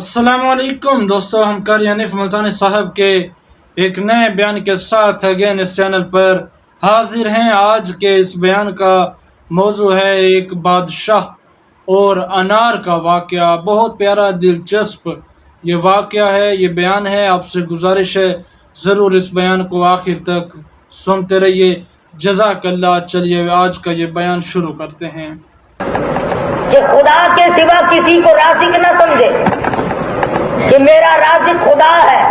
السلام علیکم دوستو، ہم قاری حنیف ملتانی صاحب کے ایک نئے بیان کے ساتھ اگین اس چینل پر حاضر ہیں۔ آج کے اس بیان کا موضوع ہے ایک بادشاہ اور انار کا واقعہ۔ بہت پیارا، دلچسپ یہ واقعہ ہے، یہ بیان ہے۔ آپ سے گزارش ہے ضرور اس بیان کو آخر تک سنتے رہیے، جزاک اللہ۔ چلیے آج کا یہ بیان شروع کرتے ہیں۔ کہ خدا کے سوا کسی کو رازق نہ سمجھے کہ میرا رازق خدا ہے۔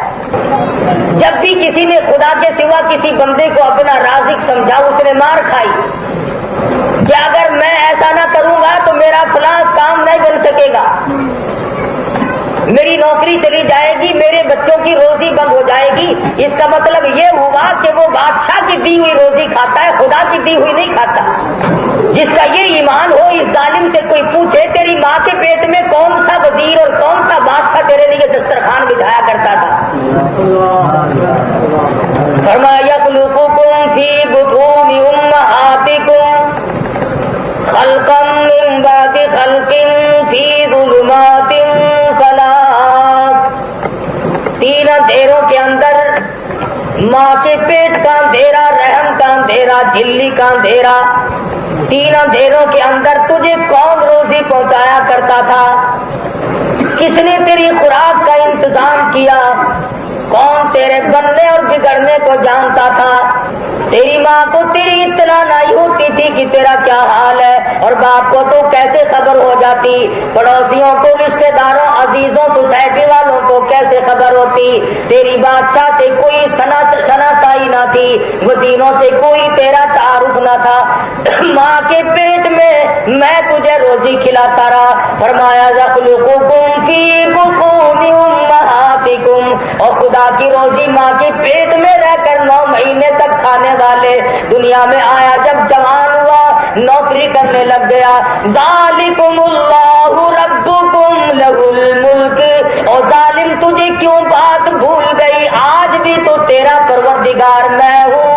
جب بھی کسی نے خدا کے سوا کسی بندے کو اپنا رازق سمجھا، اس نے مار کھائی کہ اگر میں ایسا نہ کروں گا تو میرا فلاں کام نہیں بن سکے گا، میری نوکری چلی جائے گی، میرے بچوں کی روزی بند ہو جائے گی۔ اس کا مطلب یہ ہوا کہ وہ بادشاہ کی دی ہوئی روزی کھاتا ہے، خدا کی دی ہوئی نہیں کھاتا۔ جس کا یہ ایمان ہو، اس ظالم سے کوئی پوچھے تیری ماں کے پیٹ میں کون سا وزیر اور کون سا بادشاہ تیرے لیے دسترخوان بچھایا کرتا تھا؟ فرمایا یخلقکم فی بطون امہاتکم خلقا من بعد خلق فی ظلمات ثلاث۔ تین اندھیروں کے اندر، ماں کے پیٹ کا اندھیرا، رحم کا اندھیرا، جھلی کا اندھیرا، تین اندھیروں کے اندر تجھے کون روزی پہنچایا کرتا تھا؟ کس نے تیری خوراک کا انتظام کیا؟ کون تیرے بننے اور بگڑنے کو جانتا تھا؟ تیری ماں کو تیری اطلاع نہیں ہوتی تھی کہ تیرا کیا حال ہے، اور باپ کو تو کیسے خبر ہو جاتی؟ پڑوسیوں کو، رشتے داروں، عزیزوں، سوسائٹی والوں کو کیسے خبر ہوتی؟ تیری بادشاہ سے کوئی شناسائی نہ تھی، وزیروں سے کوئی تیرا تعارف نہ تھا۔ ماں کے پیٹ میں تجھے روزی کھلاتا رہا۔ فرمایا یخلقکم فی بطون امہاتکم، اور خدا کی روزی ماں کے پیٹ میں رہ کر 9 مہینے تک کھانے والے دنیا میں آیا، جب جوان ہوا، نوکری کرنے لگ گیا۔ ذالکم اللہ ربکم لہ الملک، اور ظالم تجھے کیوں بات بھول گئی؟ آج بھی تو تیرا پروردگار میں ہوں۔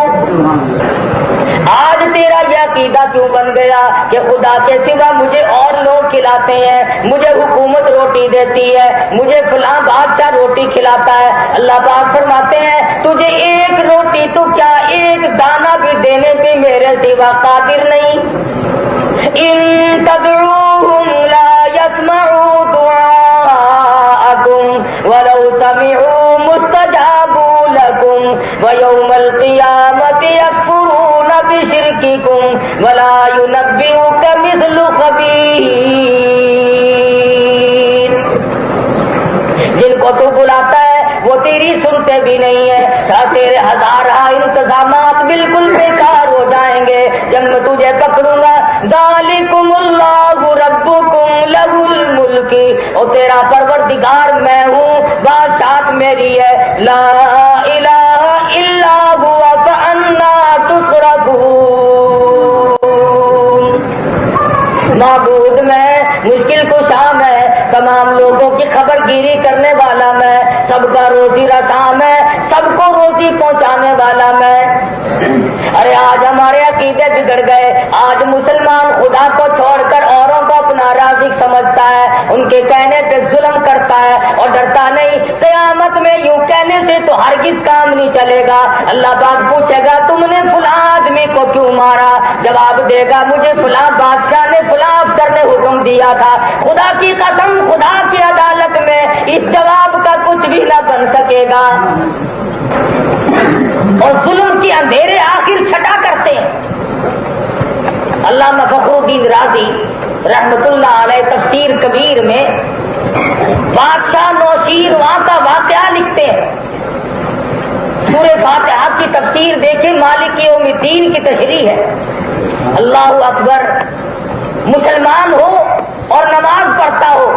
آج تیرا یہ عقیدہ کیوں بن گیا کہ خدا کے سوا مجھے اور لوگ کھلاتے ہیں، مجھے حکومت روٹی دیتی ہے، مجھے فلاں بادشاہ روٹی کھلاتا ہے؟ اللہ پاک فرماتے ہیں تجھے ایک روٹی تو کیا، ایک دانہ بھی دینے پہ میرے سوا قادر نہیں۔ ان تدعوہم لا يسمعوا دعاءکم ولو سمعوا مستجابوا لکم ویوم القیامت یکفرون بشرککم ولا ینبئک مثل خبیر۔ جن کو تو بلاتا ہے وہ تیری سنتے بھی نہیں ہے، تیرے ہزارہ انتظامات بالکل بیکار ہو جائیں گے جب میں تجھے پکڑوں گا۔ ذالکم اللہ ربکم لہ الملک، اور تیرا پروردگار میں ہوں، بادشاہت میری ہے۔ لا الہ الا ہوا فانا تصرفون، معبود میں، مشکل کشا میں، تمام لوگوں کی خبر گیری کرنے والا میں، سب کا روزی رساں میں، سب کو روزی پہنچانے والا میں۔ ارے آج ہمارے عقیدے بگڑ گئے۔ آج مسلمان خدا کو چھوڑ کر اوروں کو اپنا رازق سمجھتا ہے، ان کے کہنے پہ ظلم کرتا ہے اور ڈرتا نہیں۔ قیامت میں یوں کہنے سے تو ہرگز کام نہیں چلے گا۔ اللہ پاک پوچھے گا تم نے فلاں آدمی کو کیوں مارا؟ جواب دے گا مجھے فلاں بادشاہ نے، فلاں افسر نے حکم دیا تھا۔ خدا کی قسم، خدا کی عدالت میں اس جواب کا کچھ بھی نہ بن سکے گا، اور ظلم کی اندھیرے آخر چھٹا کرتے ہیں۔ علامہ فخر الدین رازی رحمت اللہ علیہ تفسیر کبیر میں بادشاہ نوشیروان کا واقعہ لکھتے ہیں۔ سورہ فاتحہ کی تفسیر دیکھیں، مالک یوم الدین کی تشریح ہے۔ اللہ اکبر، مسلمان ہو اور نماز پڑھتا ہو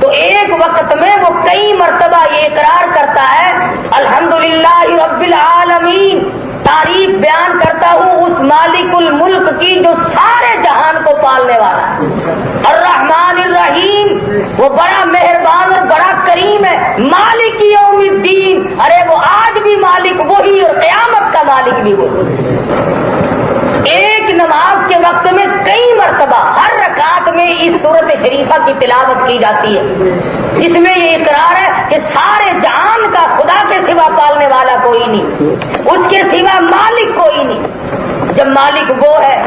تو ایک وقت میں وہ کئی مرتبہ یہ اقرار کرتا ہے الحمدللہ رب العالمین، تعریف بیان کرتا ہوں اس مالک الملک کی جو سارے جہان کو پالنے والا ہے، الرحمن الرحیم، وہ بڑا مہربان اور بڑا کریم ہے، مالک یوم الدین، ارے وہ آج بھی مالک وہی اور قیامت کا مالک بھی وہی۔ ایک نماز کے وقت میں کئی مرتبہ ہر رکعت میں اس سورت شریفہ کی تلاوت کی جاتی ہے۔ جس میں یہ اقرار ہے کہ سارے جہان کا خدا کے سوا پالنے والا کوئی نہیں، اس کے سوا مالک کوئی نہیں۔ جب مالک وہ ہے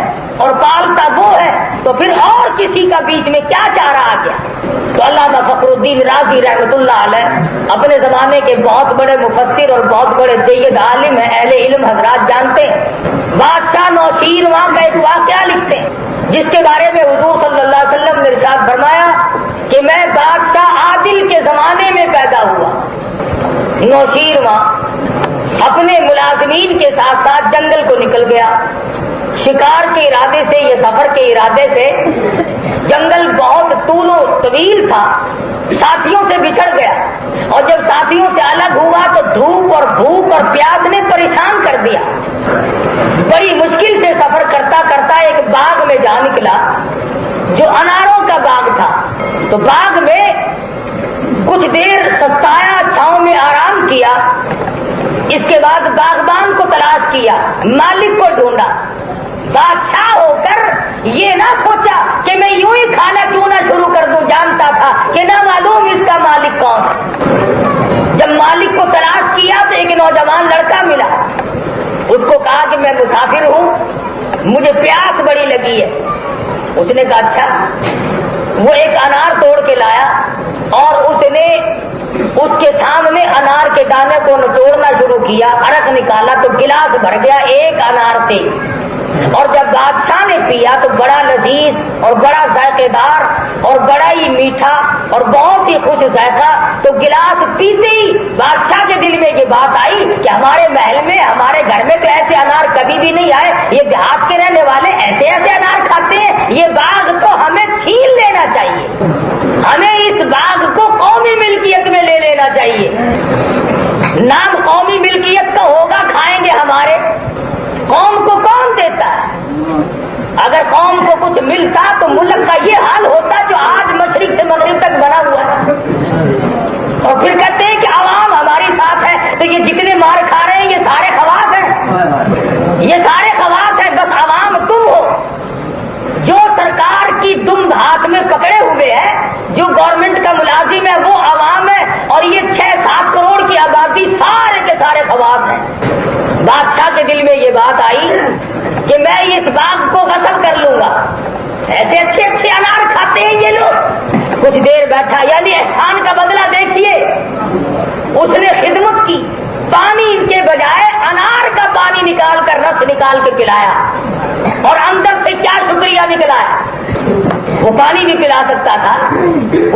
اور پالتا وہ ہے تو پھر اور کسی کا بیچ میں کیا چارہ آ گیا؟ تو علامہ فخر الدین رازی رحمۃ اللہ علیہ اپنے زمانے کے بہت بڑے مفسر اور بہت بڑے جید عالم ہیں، اہل علم حضرات جانتے ہیں۔ بادشاہ نوشیروان کا ایک واقعہ لکھتے ہیں جس کے بارے میں حضور صلی اللہ علیہ وسلم نے ارشاد فرمایا کہ میں بادشاہ عادل کے زمانے میں پیدا ہوا۔ نوشیروان اپنے ملازمین کے ساتھ ساتھ جنگل کو نکل گیا، شکار کے ارادے سے، یہ سفر کے ارادے سے۔ جنگل بہت طول و طویل تھا، ساتھیوں سے بچھڑ گیا، اور جب ساتھیوں سے الگ ہوا تو دھوپ اور بھوک اور پیاس نے پریشان کر دیا۔ بڑی مشکل سے سفر کرتا کرتا ایک باغ میں جا نکلا جو اناروں کا باغ تھا۔ تو باغ میں کچھ دیر سستایا، چھاؤں میں آرام کیا، اس کے بعد باغبان کو تلاش کیا، مالک کو ڈھونڈا۔ بادشاہ ہو کر یہ نہ سوچا کہ میں یوں ہی کھانا کیوں نہ شروع کر دوں، جانتا تھا کہ نہ معلوم اس کا مالک کون ہے۔ جب مالک کو تلاش کیا تو ایک نوجوان لڑکا ملا، اس کو کہا کہ میں مسافر ہوں، مجھے پیاس بڑی لگی ہے۔ اس نے کہا اچھا۔ وہ ایک انار توڑ کے لایا اور اس نے اس کے سامنے انار کے دانے کو نچوڑنا شروع کیا، عرق نکالا تو گلاس بھر گیا ایک انار سے۔ اور جب بادشاہ نے پیا تو بڑا لذیذ اور بڑا ذائقے دار اور بڑا ہی میٹھا اور بہت ہی خوش ذائقہ۔ تو گلاس پیتے ہی بادشاہ کے دل میں یہ بات آئی کہ ہمارے محل میں، ہمارے گھر میں تو ایسے انار کبھی بھی نہیں آئے، یہ دیہات کے رہنے والے ایسے ایسے انار کھاتے ہیں، یہ باغ تو ہمیں چھین لینا چاہیے، ہمیں اس باغ کو قومی ملکیت میں لے لینا چاہیے۔ نام قومی ملکیت کا ہوگا، کھائیں گے ہمارے، قوم کو کون دیتا ہے؟ اگر قوم کو کچھ ملتا تو ملک کا یہ حال ہوتا جو آج مشرق سے مغرب تک بنا ہوا ہے۔ اور پھر کہتے ہیں کہ عوام ہماری ساتھ ہے، تو یہ جتنے مار کھا رہے ہیں یہ سارے خواص ہیں، یہ سارے خواص ہیں، بس عوام تم ہو جو سرکار کی دم ہاتھ میں پکڑے ہوئے ہے، جو گورنمنٹ کا ملازم ہے وہ عوام ہے، اور یہ 6-7 کروڑ کی آبادی سارے کے سارے خواص ہیں۔ بادشاہ کے دل میں یہ بات آئی کہ میں اس باغ کو غصب کر لوں گا، ایسے اچھے اچھے انار کھاتے ہیں یہ لوگ۔ کچھ دیر بیٹھا، یعنی احسان کا بدلہ دیکھیے، اس نے خدمت کی، پانی ان کے بجائے انار کا پانی نکال کر رس نکال کے پلایا، اور اندر سے کیا شکریہ نکلا ہے، وہ پانی بھی پلا سکتا تھا۔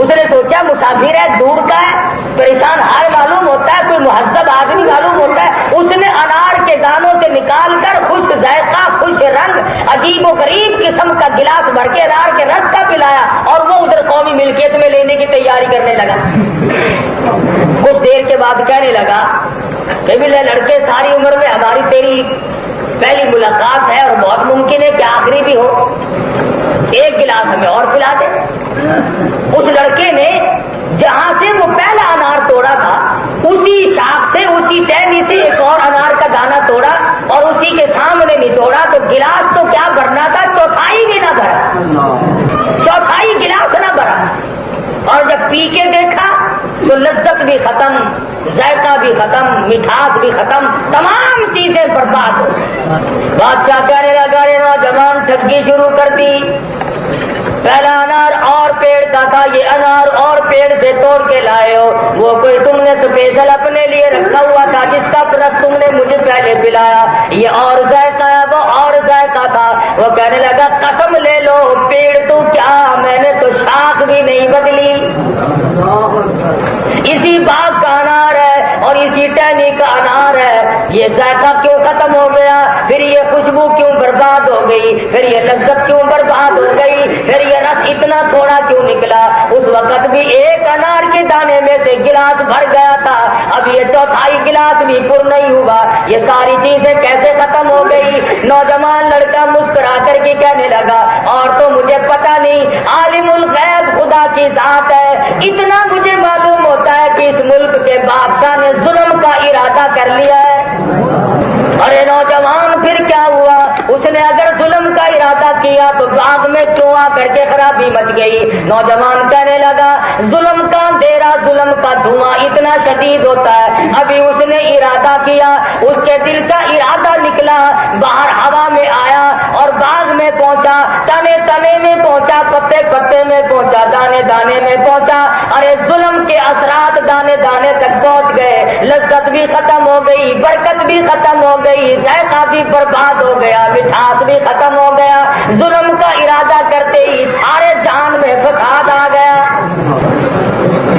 اس نے سوچا مسافر ہے، دور کا ہے، پریشان حال معلوم ہوتا ہے، کوئی مہذب آدمی معلوم ہوتا ہے۔ اس نے انار کے دانوں سے نکال کر خوش ذائقہ، خوش رنگ، عجیب و غریب قسم کا گلاس بھر کے انار کے رس کا پلایا، اور وہ ادھر قومی ملکیت میں لینے کی تیاری کرنے لگا۔ کچھ دیر کے بعد کہنے لگا کہ بلے لڑکے، ساری عمر میں ہماری تیری پہلی ملاقات ہے اور بہت ممکن ہے کہ آخری بھی ہو، ایک گلاس ہمیں اور پلا دے۔ اس لڑکے نے جہاں سے وہ پہلا انار توڑا تھا اسی شاخ سے، اسی ٹہنی سے ایک اور انار کا دانہ توڑا اور اسی کے سامنے نچوڑا، تو گلاس تو کیا بھرنا تھا، چوتھائی بھی نہ بھرا، چوتھائی گلاس نہ بھرا۔ اور جب پی کے دیکھا تو لذت بھی ختم، ذائقہ بھی ختم، مٹھاس بھی ختم، تمام چیزیں برباد ہو گئی۔ بادشاہ کہنے لگا، نوجوان ٹھگی شروع کر دی، پہلا انار اور پیڑ کا تھا، یہ انار اور پیڑ سے توڑ کے لائے ہو، وہ کوئی تم نے اسپیشل اپنے لیے رکھا ہوا تھا جس کا رس تم نے مجھے پہلے پلایا، یہ اور ذائقہ ہے، وہ اور ذائقہ تھا۔ وہ کہنے لگا قسم لے لو، پیڑ تو کیا، میں نے تو شاخ بھی نہیں بدلی، اسی باغ کا انار ہے اور اسی ٹہنی کا انار ہے، یہ ذائقہ کیوں ختم ہو گیا، پھر یہ خوشبو کیوں برباد ہو گئی، پھر یہ لذت کیوں برباد ہو گئی، پھر یہ رس اتنا تھوڑا کیوں نکلا، اس وقت بھی ایک انار کے دانے میں سے گلاس بھر گیا تھا، اب یہ چوتھائی گلاس بھی پر نہیں ہوا، یہ ساری چیزیں کیسے ختم ہو گئی۔ نوجوان لڑکا مسکرا کر کے کہنے لگا، اور تو مجھے پتا نہیں، عالم الغیب خدا کی ذات ہے، اتنا مجھے معلوم ہوتا ہے کہ اس ملک کے بادشاہ نے ظلم کا ارادہ کر لیا ہے۔ ارے نوجوان پھر کیا ہوا، اس نے اگر ظلم کا ارادہ کیا تو باغ میں کیوں آ کر کے خرابی مچ گئی؟ نوجوان کہنے لگا ظلم کا اندھیرا، ظلم کا دھواں اتنا شدید ہوتا ہے، ابھی اس نے ارادہ کیا، اس کے دل کا ارادہ نکلا، باہر ہوا میں آیا اور باغ میں پہنچا، تنے تنے میں پہنچا، پتے پتے میں پہنچا، دانے دانے میں پہنچا، ارے ظلم کے اثرات دانے دانے تک پہنچ گئے، لذت بھی ختم ہو گئی، برکت بھی ختم ہو گئی، ذائقہ بھی برباد ہو گیا، مٹھاس بھی ختم ہو گیا، ظلم کا ارادہ کرتے ہی سارے جان میں فساد آ گیا۔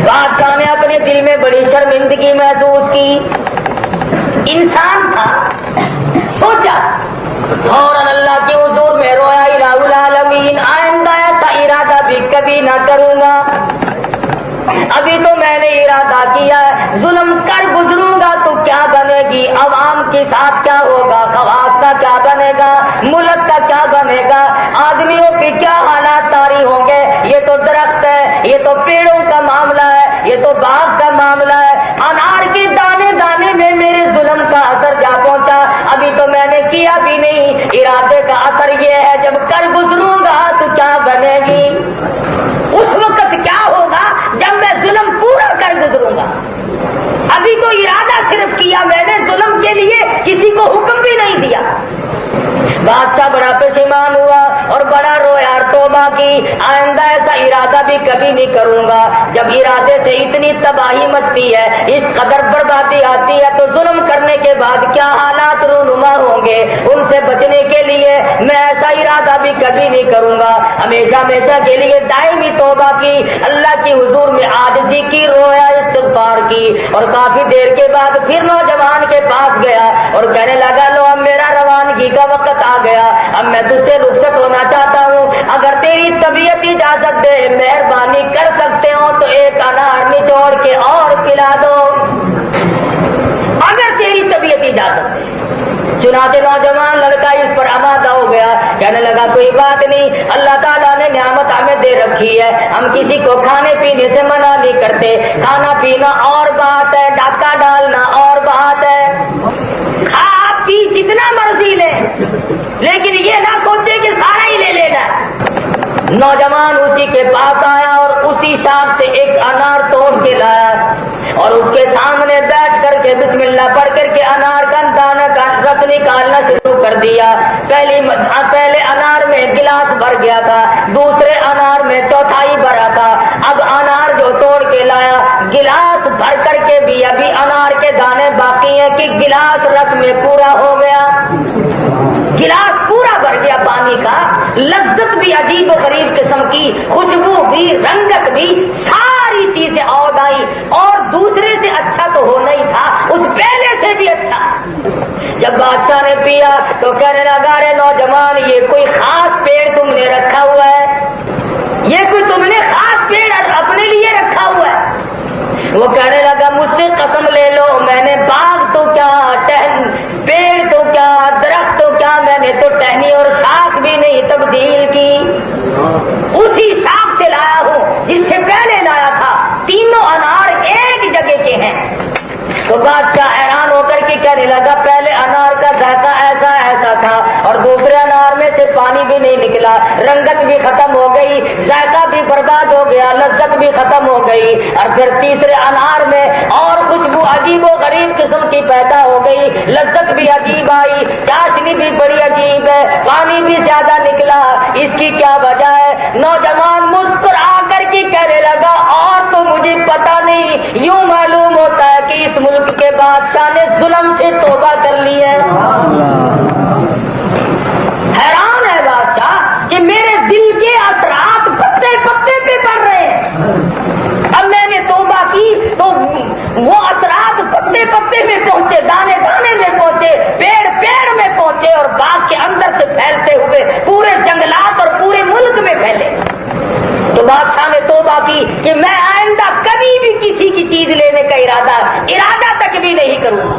بادشاہ نے اپنے دل میں بڑی شرمندگی محسوس کی، انسان تھا، سوچا فوراً اللہ کے حضور میں رویا، الہ العالمین آئندہ ایسا ارادہ بھی کبھی نہ کروں گا، ابھی تو میں نے ارادہ کیا ہے، ظلم کر گزروں گا تو کیا بنے گی، عوام کے ساتھ کیا ہوگا، خواص کا کیا بنے گا، ملک کا کیا بنے گا، آدمیوں پہ کیا حالات طاری ہوں گے، یہ تو درخت ہے، یہ تو پیڑوں کا معاملہ ہے، یہ تو باغ کا معاملہ ہے، انار کے دانے دانے میں میرے ظلم کا اثر جا پہنچا، ابھی تو میں نے کیا بھی نہیں، ارادے کا اثر یہ ہے جب کر گزروں گا تو کیا بنے گی، اس وقت کیا ہوگا جب میں ظلم پورا کر گزروں گا، ابھی تو ارادہ صرف کیا میں نے، ظلم کے لیے کسی کو حکم بھی نہیں دیا۔ بادشاہ بڑا پشیمان ہوا اور بڑا رویا اور توبہ کی، آئندہ ایسا ارادہ بھی کبھی نہیں کروں گا۔ جب ارادے سے اتنی تباہی مچتی ہے، اس قدر بربادی آتی ہے تو ظلم کرنے کے بعد کیا حالات رونما ہوں گے، ان سے بچنے کے لیے میں ایسا ارادہ بھی کبھی نہیں کروں گا۔ ہمیشہ ہمیشہ کے لیے دائمی توبہ کی، اللہ کی حضور میں عاجزی کی، رویا، استغفار کی، اور کافی دیر کے بعد پھر نوجوان کے پاس گیا اور کہنے لگا لو اب میرا روانگی کا وقت آ گیا، اب میں تجھ سے رخصت ہونا چاہتا ہوں، اگر تیری طبیعت اجازت دے مہربانی کر سکتے ہو تو ایک انار نچوڑ کے اور پلا دو، اگر تیری طبیعت اجازت دے۔ چنانچہ نوجوان لڑکا اس پر آمادہ ہو گیا، کہنے لگا کوئی بات نہیں، اللہ تعالیٰ نے نعمت ہمیں دے رکھی ہے، ہم کسی کو کھانے پینے سے منع نہیں کرتے، کھانا پینا اور بات ہے، ڈاکہ ڈالنا اور بات ہے، کھا پی جتنا مرضی لے لیکن یہ نہ سوچے کہ سارا ہی لے لینا۔ نوجوان اسی کے پاس آیا اور اسی شاخ سے ایک انار توڑ کے لایا اور اس کے سامنے بیٹھ کر کے بسم اللہ پڑھ کر کے انار کا دانہ کا رس نکالنا شروع کر دیا۔ پہلے انار میں گلاس بھر گیا تھا، دوسرے انار میں چوتھائی بھرا تھا، اب انار جو توڑ کے لایا گلاس بھر کر کے بھی ابھی انار کے دانے باقی ہیں کہ گلاس رس میں پورا ہو گیا، گلاس پورا بھر گیا پانی کا، لذت بھی عجیب و غریب قسم کی، خوشبو بھی، رنگت بھی، ساری چیزیں اور آئی، اور دوسرے سے اچھا تو ہونا ہی تھا، اس پہلے سے بھی اچھا۔ جب بادشاہ نے پیا تو کہنے لگا ارے نوجوان یہ کوئی خاص پیڑ تم نے رکھا ہوا ہے، یہ کوئی تم نے خاص پیڑ اپنے لیے رکھا ہوا ہے؟ وہ کہنے لگا مجھ سے قسم لے لو میں نے باغ تو کیا، پیڑ تو کیا، درخت تو کیا، میں نے تو ٹہنی اور شاخ بھی نہیں تبدیل کی، اسی شاخ سے لایا ہوں جس سے پہلے لایا تھا، تینوں انار ایک جگہ کے ہیں۔ تو بادشاہ حیران ہو کر کے کہنے لگا پہلے انار کا ذائقہ ایسا ایسا تھا اور دوسرے انار میں سے پانی بھی نہیں نکلا، رنگت بھی ختم ہو گئی، ذائقہ بھی برباد ہو گیا، لذت بھی ختم ہو گئی، اور پھر تیسرے انار میں اور خوشبو عجیب و غریب قسم کی پیدا ہو گئی، لذت بھی عجیب آئی، چاشنی بھی بڑی عجیب ہے، پانی بھی زیادہ نکلا، اس کی کیا وجہ ہے؟ نوجوان مسکرا کر کے کہنے لگا اور تو مجھے پتا نہیں، یوں معلوم ہوتا ہے کہ اس ملک کے بادشاہ نے ظلم سے توبہ کر لی ہے۔ حیران ہے بادشاہ کہ میرے دل کے اثرات پتے پتے پہ پڑ رہے ہیں، اب میں نے توبہ کی تو وہ اثرات پتے پتے میں پہنچے، دانے دانے میں پہنچے، پیڑ پیڑ میں پہنچے اور باغ کے اندر سے پھیلتے ہوئے پورے جنگلات اور پورے ملک میں پھیلے۔ تو بادشاہ نے توبہ کی کہ میں آئندہ کبھی بھی کسی کی چیز لینے کا ارادہ تک بھی نہیں کروں گا۔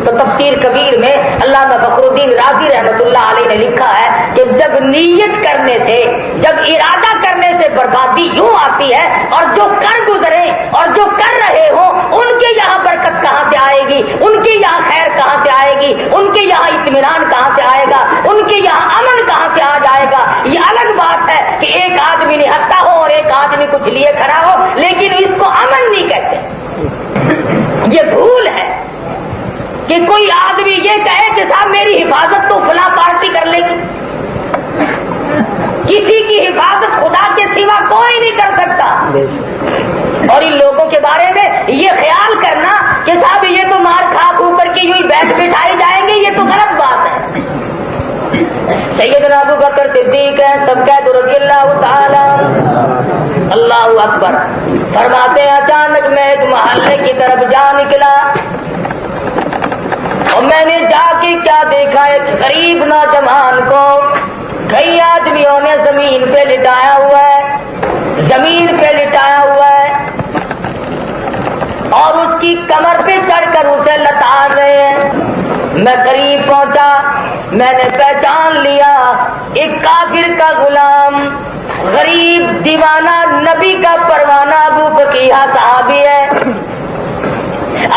تو تفسیر کبیر میں علامہ فخر الدین رازی رحمۃ اللہ علیہ نے لکھا ہے کہ جب نیت کرنے سے، جب ارادہ کرنے سے بربادی یوں آتی ہے، اور جو کر گزرے اور جو کر رہے ہوں ان کے یہاں برکت کہاں سے آئے گی، ان کے کے یہاں خیر کہاں سے آئے گی، ان کے یہاں اطمینان کہاں سے آئے گا، ان کے یہاں امن کہاں سے آ جائے گا؟ یہ الگ بات ہے کہ ایک آدمی نہتا ہو اور ایک آدمی کچھ لیے کھڑا ہو، لیکن اس کو امن نہیں کہتے۔ یہ بھول ہے کہ کوئی آدمی یہ کہے کہ صاحب میری حفاظت تو فلاں پارٹی کر لے گی۔ کسی کی حفاظت خدا کے سوا کوئی نہیں کر سکتا۔ اور ان لوگوں کے بارے میں یہ خیال کرنا کہ صاحب یہ تو مار کھا کھو کر کے یوں ہی بیٹھ بٹھائی جائیں گے، یہ تو غلط بات ہے۔ سیدنا ابو بکر صدیق ہے سب کہہ تو رضی اللہ تعالی، اللہ اکبر۔ فرماتے ہیں اچانک میں ایک محلے کی طرف جا نکلا اور میں نے جا کے کیا دیکھا، ایک غریب نوجوان کو کئی آدمیوں نے زمین پہ لٹایا ہوا ہے، زمین پہ لٹایا ہوا ہے اور اس کی کمر پہ چڑھ کر اسے لتاڑ رہے ہیں۔ میں قریب پہنچا، میں نے پہچان لیا ایک کافر کا غلام، غریب دیوانہ نبی کا پروانہ ابو بقیہ صحابی ہے۔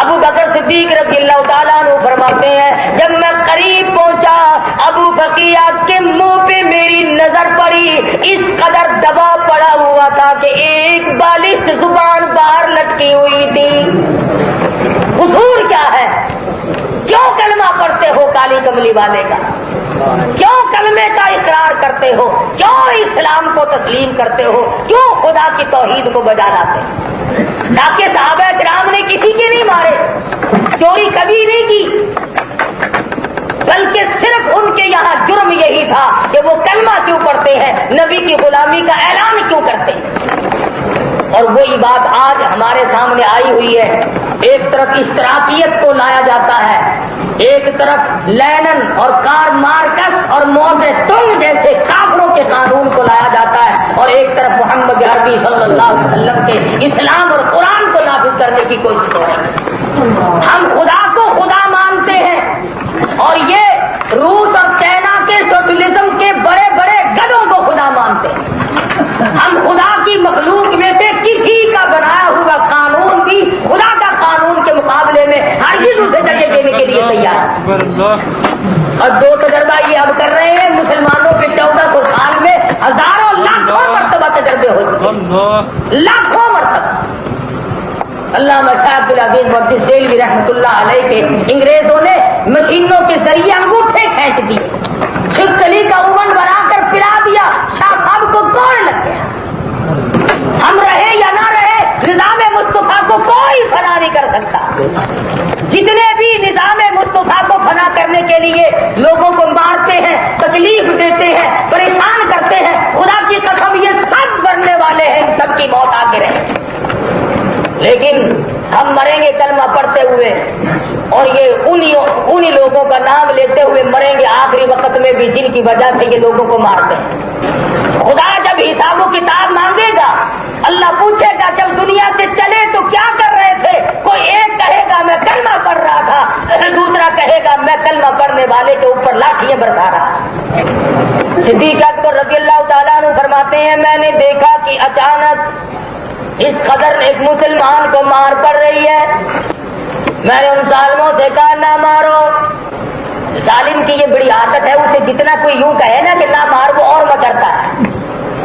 ابو بکر صدیق رضی اللہ تعالیٰ عنہ فرماتے ہیں جب میں قریب پہنچا ابو بقیہ کے منہ پہ میری نظر پڑی، اس قدر دبا پڑا ہوا تھا کہ ایک بالشت زبان باہر لٹکی ہوئی تھی۔ قصور کیا ہے؟ کیوں کلمہ پڑھتے ہو کالی کملی والے کا؟ کیوں کلمے کا اقرار کرتے ہو؟ کیوں اسلام کو تسلیم کرتے ہو؟ کیوں خدا کی توحید کو بجا لاتے ہو؟ تاکہ صحابہ کرام نے کسی کے نہیں مارے، چوری کبھی نہیں کی، بلکہ صرف ان کے یہاں جرم یہی تھا کہ وہ کلمہ کیوں پڑھتے ہیں، نبی کی غلامی کا اعلان کیوں کرتے ہیں۔ اور وہی بات آج ہمارے سامنے آئی ہوئی ہے۔ ایک طرف اشتراکیت کو لایا جاتا ہے، ایک طرف لینن اور کار مارکس اور موزے ٹنگ جیسے کافروں کے قانون کو لایا جاتا ہے، اور ایک طرف محمد عربی صلی اللہ علیہ وسلم کے اسلام اور قرآن کو نافذ کرنے کی کوشش ہو رہی ہے۔ ہم خدا کو خدا مانتے ہیں اور یہ روس اور چائنا کے سوشلزم کے بڑے بڑے گدوں کو خدا مانتے ہیں۔ ہم خدا کی مخلوق میں سے کسی کا بنایا ہوا قانون بھی خدا کا قانون کے مقابلے میں ہرگز اسے جگہ دینے کے لیے تیار ہے۔ اور دو تجربہ یہ اب کر رہے ہیں، مسلمانوں کے 1400 سال میں ہزاروں لاکھوں مرتبہ تجربے ہو چکے، لاکھوں مرتبہ۔ علامہ شاہ عبد العزیز محدث دہلوی رحمۃ اللہ علیہ کے انگریزوں نے مشینوں کے ذریعے انگوٹھے کھینچ دیے، چھپکلی کا اوون بنا کر پلا دیا، شاہ صاحب کو توڑ لگ گیا۔ ہم رہے یا نہ رہے، نظام مصطفیٰ کو کوئی فنا نہیں کر سکتا۔ جتنے بھی نظام مصطفیٰ کو فنا کرنے کے لیے لوگوں کو مارتے ہیں، تکلیف دیتے ہیں، پریشان کرتے ہیں، خدا کی قسم یہ سب مرنے والے ہیں، سب کی موت آگے رہے، لیکن ہم مریں گے کلمہ پڑھتے ہوئے، اور یہ انہی لوگوں کا نام لیتے ہوئے مریں گے آخری وقت میں بھی جن کی وجہ سے یہ لوگوں کو مارتے ہیں۔ خدا جب حساب و کتاب مانگے گا، اللہ پوچھے گا جب دنیا سے چلے تو کیا کر رہے تھے؟ کوئی ایک کہے گا میں کلمہ پڑھ رہا تھا، دوسرا کہے گا میں کلمہ پڑھنے والے کے اوپر لاٹھیاں برسا رہا۔ صدیق اکبر رضی اللہ تعالیٰ عنہ فرماتے ہیں میں نے دیکھا کہ اچانک اس قدر ایک مسلمان کو مار پڑ رہی ہے، میں نے ان ظالموں سے کہا نہ مارو۔ ظالم کی یہ بڑی عادت ہے، اسے جتنا کوئی یوں کہے نا کہ نہ مار وہ اور مکرتا ہے،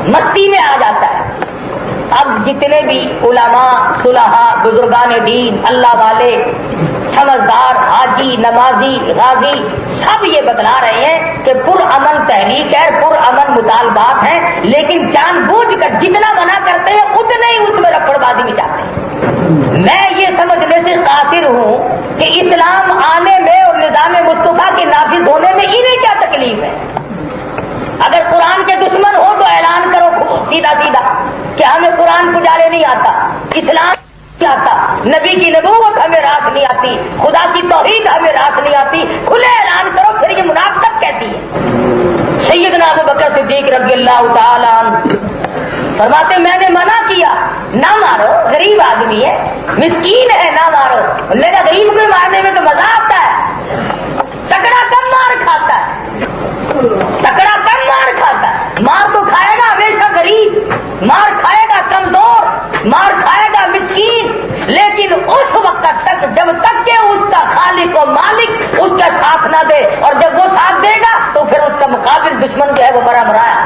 مستی میں آ جاتا ہے۔ اب جتنے بھی علماء، صلحاء، بزرگان دین، اللہ والے، سمجھدار، حاجی، نمازی، غازی، سب یہ بتلا رہے ہیں کہ پرامن تحریک ہے، پرامن مطالبات ہیں، لیکن جان بوجھ کر جتنا منع کرتے ہیں اتنا ہی اس میں رفڑ بازی بھی جاتے ہیں۔ میں یہ سمجھنے سے قاصر ہوں کہ اسلام آنے میں اور نظام مصطفیٰ کے نافذ ہونے میں انہیں کیا تکلیف ہے؟ اگر قرآن کے دشمن ہو تو اعلان کرو سیدھا سیدھا کہ ہمیں قرآن پجارے نہیں آتا، اسلام نہیں آتا، نبی کی نبوت ہمیں راس نہیں آتی، خدا کی توحید ہمیں راس نہیں آتی، کھلے اعلان کرو، پھر یہ منافقت کیسی ہے؟ سیدنا ابو بکر صدیق رضی اللہ تعالیٰ عنہ فرماتے میں نے منع کیا نہ مارو، غریب آدمی ہے، مسکین ہے، نہ مارو۔ نے کہا غریب کو مارنے میں تو مزہ آتا ہے، تکڑا کم مار کھاتا ہے، تکڑا کم مار کھاتا ہے، مار تو کھائے گا ہمیشہ غریب، مار کھائے گا کمزور، مار کھائے گا مسکین، لیکن اس وقت تک جب تک کہ اس کا خالق و مالک اس کا ساتھ نہ دے، اور جب وہ ساتھ دے گا تو پھر اس کا مقابل دشمن جو ہے وہ مرا مرایا۔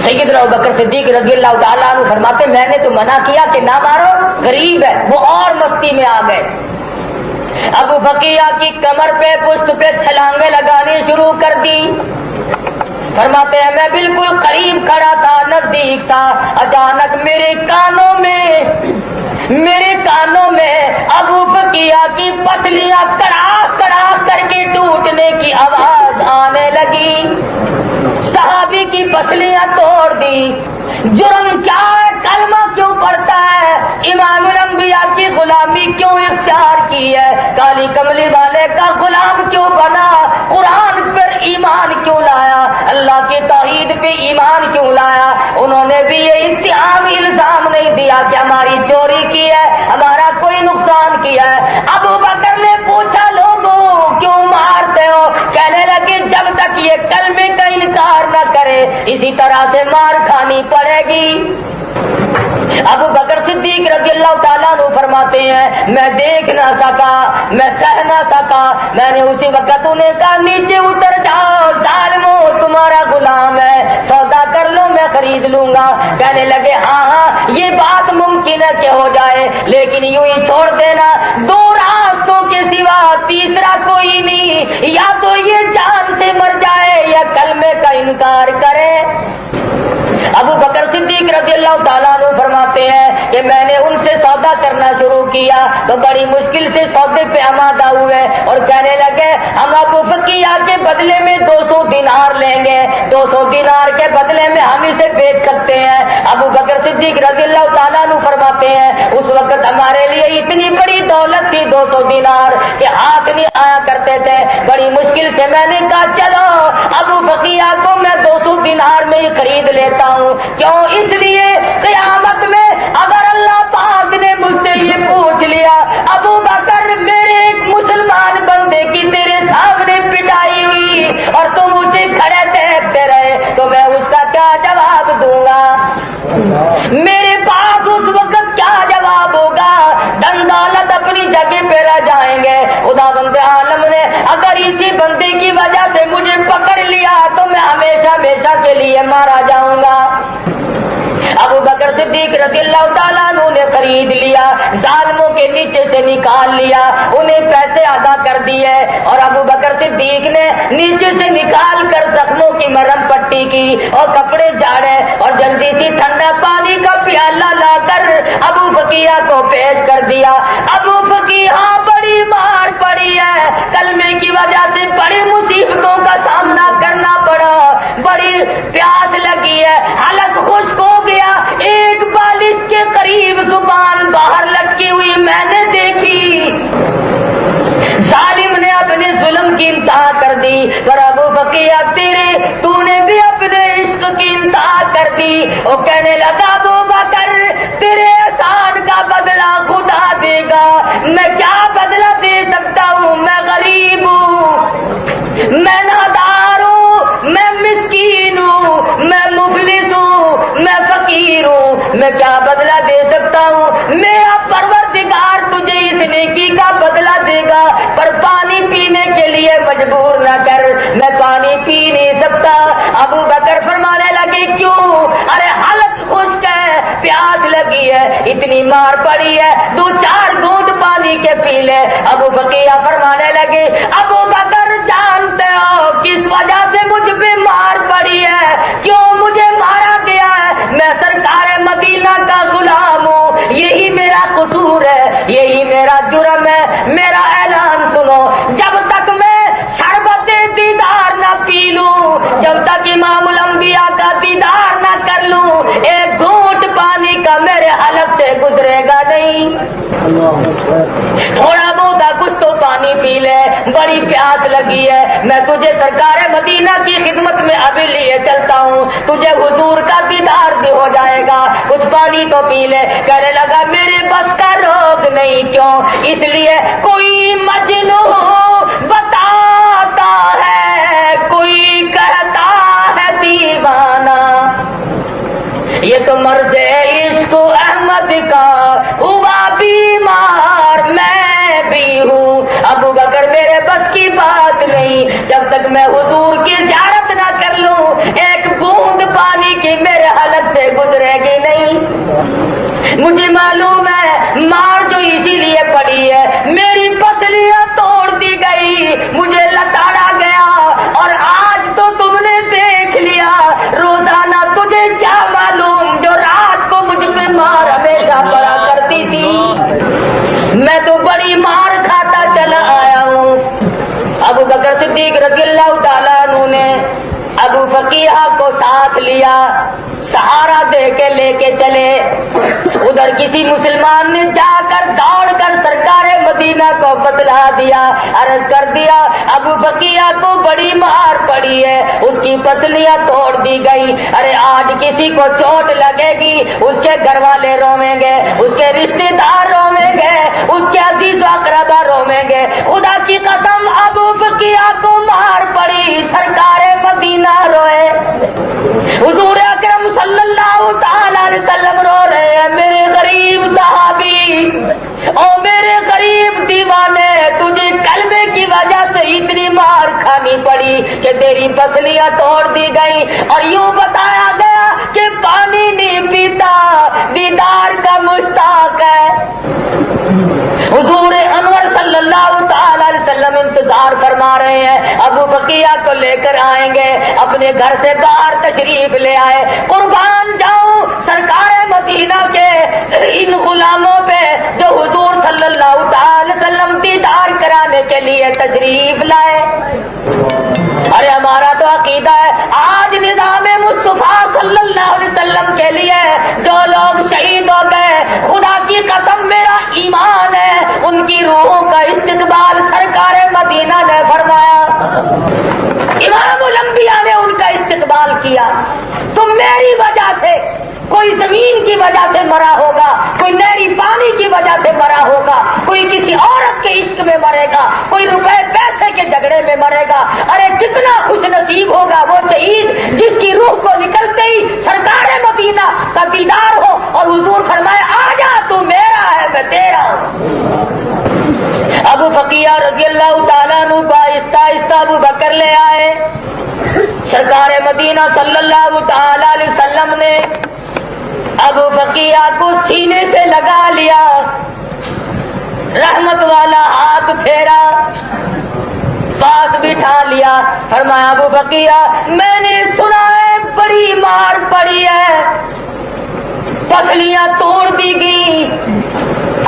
سیدنا ابوبکر صدیق رضی اللہ تعالیٰ عنہ فرماتے میں نے تو منع کیا کہ نہ مارو، غریب ہے، وہ اور مستی میں آ گئے۔ ابو بکیہ کی کمر پہ پشت پہ چھلانگیں لگانی شروع کر دی۔ فرماتے ہیں میں بالکل قریب کھڑا تھا، نزدیک تھا، اچانک میرے کانوں میں ابو بکیہ کی پسلیاں کڑاک کڑاک کر کے ٹوٹنے کی آواز آنے لگی۔ صحابی کی پسلیاں توڑ دی۔ جرم کیا ہے؟ کلمہ کیوں پڑھتا ہے؟ امام الانبیاء کی غلامی کیوں اختیار کی ہے؟ کالی کملی والے کا غلام کیوں بنا؟ قرآن پر ایمان کیوں لایا؟ اللہ کی توحید پہ ایمان کیوں لایا؟ انہوں نے بھی یہ اتہامی الزام نہیں دیا کہ ہماری چوری کی ہے، ہمارا کوئی نقصان کیا ہے۔ ابو بکر نے پوچھا لوگوں کیوں مارتے ہو؟ کہنے لگے جب تک یہ کلمے کا انکار نہ کرے اسی طرح سے مار کھانی پڑے گی۔ ابو بکر صدیق رضی اللہ تعالیٰ عنہ فرماتے ہیں میں دیکھ نہ سکا، میں سہ نہ سکا، میں نے اسی وقت انہیں کہا نیچے اتر جاؤ، ظالمو تمہارا غلام ہے، سودا کر لو میں خرید لوں گا۔ کہنے لگے ہاں یہ بات ممکن ہے کہ ہو جائے، لیکن یوں ہی چھوڑ دینا، دو راستوں کے سوا تیسرا کوئی نہیں، یا تو یہ جان سے مر جائے یا کلمے کا انکار کرے۔ ابو بکر صدیق رضی اللہ تعالیٰ عنہ فرماتے ہیں کہ میں نے ان سے سودا کرنا شروع کیا تو بڑی مشکل سے سودے پہ آمادہ ہوئے اور کہنے لگے ہم ابو بکیہ کے بدلے میں 200 دینار لیں گے، 200 دینار کے بدلے میں ہم اسے بیچ سکتے ہیں۔ ابو بکر صدیق رضی اللہ تعالیٰ عنہ فرماتے ہیں اس وقت ہمارے لیے اتنی بڑی دولت تھی 200 دینار کہ ہاتھ نہیں آیا کرتے تھے۔ بڑی مشکل سے میں نے کہا چلو ابو بکیہ کو میں 200 دینار میں ہی خرید لیتا ہوں۔ کیوں؟ اس لیے قیامت میں اگر اللہ پاک نے مجھ سے یہ پوچھ لیا ابو بکر میرے ایک مسلمان بندے کی تیرے سامنے پٹائی ہوئی اور تم اسے کھڑے دیکھتے رہے تو میں اس کا کیا جواب دوں گا؟ میرے پاس اس وقت کیا جواب ہوگا؟ دن دولت اپنی جگہ پہ رہ جائیں گے۔ خدا بندے عالم نے اگر اسی بندے کی وجہ سے مجھے پکڑ لیا تو میں ہمیشہ ہمیشہ کے لیے مارا جاؤں گا۔ ابو بکر صدیق رضی اللہ تعالیٰ عنہ نے خرید لیا، ظالموں کے نیچے سے نکال لیا، انہیں پیسے ادا کر دیے اور ابو بکر صدیق نے نیچے سے نکال کر زخموں کی مرہم پٹی کی اور کپڑے جھاڑے اور جلدی سی ٹھنڈا پانی کا پیالہ لا کر ابو بکیہ کو پیش کر دیا۔ ابو بکیہ بڑی مار پڑی ہے، کلمے کی وجہ سے بڑی مصیبتوں کا سامنا کرنا پڑا، بڑی پیاس لگی ہے، حلق خشک ہو گیا، ایک بالش کے قریب زبان باہر لٹکی ہوئی میں نے دیکھی۔ ظالم نے اپنے ظلم کی انتہا کر دی، پر ابو بکیہ تو نے بھی اپنے عشق کی انتہا کر دی۔ وہ کہنے لگا ابو بکر تیرے احسان کا بدلہ خدا دے گا، میں کیا بدلہ دے سکتا ہوں؟ میں غریب ہوں، میں نادار ہوں، میں مسکین ہوں، میں مفلس ہوں، میں فقیر ہوں، میں کیا بدلہ دے سکتا ہوں؟ میرا پروردگار تجھے اس نیکی کا بدلہ دے گا، پر پانی پینے کے لیے مجبور نہ کر، میں پانی پی نہیں سکتا۔ ابو بکر فرمانے لگے کیوں؟ ارے حلق خشک ہے، پیاس لگی ہے، اتنی مار پڑی ہے، 2-4 گھونٹ پانی کے پی لے۔ ابو بکیہ فرمانے لگے ابو بکر جانتے ہو کس وجہ سے مجھ پہ مار پڑی ہے، کیوں مجھے مارا گیا ہے؟ میں سرکار مدینہ کا غلام ہوں، یہی میرا قصور ہے، یہی میرا جرم ہے۔ میرا اعلان سنو، جب تک میں شربت دیدار نہ پی لوں، جب تک امام الانبیاء کا دیدار نہ کر لوں، ایک گھونٹ پانی کا میرے حلق سے گزرے گا نہیں۔ تھوڑا بہت کچھ تو پانی پی لے، بڑی پیاس لگی ہے، میں تجھے سرکار مدینہ کی خدمت میں ابھی لیے چلتا ہوں، تجھے حضور کا دیدار بھی ہو جائے گا، کچھ پانی تو پی لے۔ کہنے لگا میرے بس کا روگ نہیں، کیوں؟ اس لیے کوئی مجنون بتاتا ہے، کوئی کہتا ہے دیوانہ، یہ تو مرض عشق احمد کا ہوا بیمار میں بھی ہوں۔ تک میں حضور کی زیارت نہ کر لوں ایک بوند پانی کی میرے حلق سے گزرے گی نہیں۔ مجھے معلوم ہے مار جو اسی لیے پڑی ہے، میری پسلیاں توڑ دی گئی، مجھے لتاڑا گیا، اور آج تو تم نے دیکھ لیا، روزانہ تجھے کیا معلوم جو رات کو مجھ پہ مار ہمیشہ پڑا کرتی تھی، میں تو بڑی مار کھاتا چلا آیا ہوں۔ ابو بکر صدیق رضی اللہ تعالیٰ عنہ نے ابو بکیہ کو ساتھ لیا، سہارا دے کے لے کے چلے۔ ادھر کسی مسلمان نے جا کر دوڑ کر سرکار مدینہ کو بتلا دیا، عرض کر دیا ابو بکیہ کو بڑی مار پڑی ہے، اس کی پسلیاں توڑ دی گئی۔ ارے آج کسی کو چوٹ لگے گی اس کے گھر والے رویں گے، اس کے رشتے دار رویں گے، اس کے عزیز و اقربا رویں گے۔ خدا کی قسم ابو بکیہ کو مار پڑی، سرکار مدینہ روئے، حضور اکرم صلی اللہ تعالی علیہ وسلم رو رہے ہیں، میرے غریب صحابی، او میرے غریب دیوانے، تجھے کلمے کی وجہ سے اتنی مار کھانی پڑی کہ تیری پسلیاں توڑ دی گئی، اور یوں بتایا گیا کہ پانی نہیں پیتا، دیدار کا مشتاق ہے۔ حضور انور صلی اللہ تعالی علیہ وسلم انتظار فرما رہے ہیں، ابو بکیہ کو لے کر آئیں گے، اپنے گھر سے باہر تشریف لے آئے۔ قربان جاؤں سرکار مدینہ کے ان غلاموں پہ جو حضور صلی اللہ تعالی وسلم دیدار کرانے کے لیے تشریف لائے۔ ارے ہمارا تو عقیدہ ہے آج نظام مصطفیٰ صلی اللہ علیہ وسلم کے لیے جو لوگ شہید ہو گئے، خدا کی قسم میرا ایمان ہے ان کی روحوں کا استقبال سرکار مدینہ نے فرمایا، امام الانبیاء نے ان کا استقبال کیا۔ تو میری وجہ سے کوئی زمین کی وجہ سے مرا ہوگا، کوئی نہری پانی کی وجہ سے مرا ہوگا، کوئی کسی عورت کے عشق میں مرے گا، کوئی روپے پیسے کے جھگڑے میں مرے گا۔ ارے کتنا خوش نصیب ہوگا وہ شہید جس کی روح کو نکلتے ہی سرکار مدینہ کا دیدار ہو اور حضور فرمائے آجا تو میرا ہے میں تیرا ہوں۔ ابو بکیہ رضی اللہ تعالیٰ عنہ کو آہستہ آہستہ ابو بکر لے آئے۔ سرکار مدینہ صلی اللہ تعالی علیہ وسلم نے ابو بکیہ کو سینے سے لگا لیا، رحمت والا ہاتھ پھیرا، پاس بٹھا لیا، فرمایا ابو بکیہ میں نے سنا ہے بڑی مار پڑی ہے، پسلیاں توڑ دی گئی۔